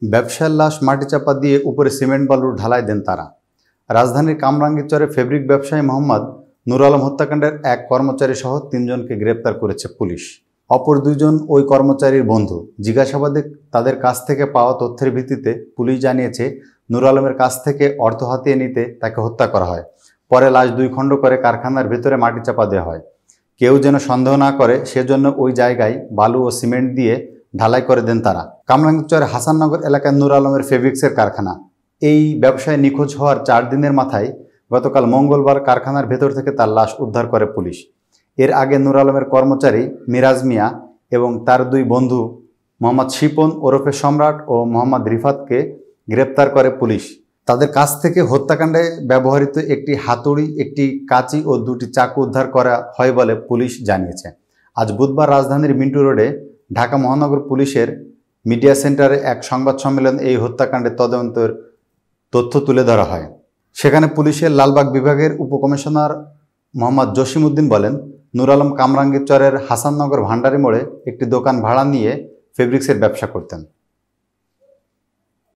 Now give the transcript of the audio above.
ব্যবসার লাশ মাটি চাপা দিয়ে উপরে সিমেন্ট বালুর ঢালাই দেন তারা। রাজধানীর কামরাঙ্গীরচরে ফেব্রিক ব্যবসায়ী মোহাম্মদ নুর আলম হত্যাকাণ্ডের এক কর্মচারী সহ 3 জনকে গ্রেপ্তার করেছে পুলিশ। অপর 2 জন ওই কর্মচারীর বন্ধু। জিজ্ঞাসাবাদে তাদের কাছ থেকে পাওয়া তথ্যের ভিত্তিতে পুলিশ জানিয়েছে, নুর আলমের কাছ থেকে অর্থ হাতিয়ে নিতে তাকে হত্যা করা হয়। পরে লাশ 2 খণ্ড করে কারখানার ভেতরে মাটি চাপা দেওয়া হয়। কেউ যেন সন্দেহ না করে সেজন্য ওই জায়গায় বালু ও সিমেন্ট দিয়ে ঢালাই করে দেন তারা। কামরাঙ্গীরচরের হাসাননগর এলাকায় নুর আলমের ফেব্রিক্সের কারখানা। এই ব্যবসায় নিখোঁজ হওয়ার 4 দিনের মাথায় গতকাল মঙ্গলবার কারখানার ভেতর থেকে তার লাশ উদ্ধার করে পুলিশ। এর আগে নুর আলমের কর্মচারী মিরাজ মিয়া এবং তার 2 বন্ধু মোহাম্মদ শিপন ওরফে সম্রাট ও মোহাম্মদ রিফাতকে গ্রেপ্তার করে পুলিশ। তাদের কাছ থেকে হত্যাকাণ্ডে ব্যবহৃত একটি হাতুড়ি, একটি কাঁচি ও 2টি চাকু উদ্ধার করা হয় বলে পুলিশ জানিয়েছে। আজ বুধবার রাজধানীর মিন্টু রোডে ঢাকা মহানগর পুলিশের মিডিয়া সেন্টারে এক সংবাদ সম্মেলন এই হত্যাকাণ্ডের তদন্তের তথ্য তুলে ধরা হয়। সেখানে পুলিশের লালবাগ বিভাগের উপকমিশনার মোহাম্মদ জসিম উদ্দিন বলেন, নুর আলম কামরাঙ্গীরচরের হাসাননগর ভান্ডারি মোড়ে একটি দোকান ভাড়া নিয়ে ফেব্রিক্সের ব্যবসা করতেন।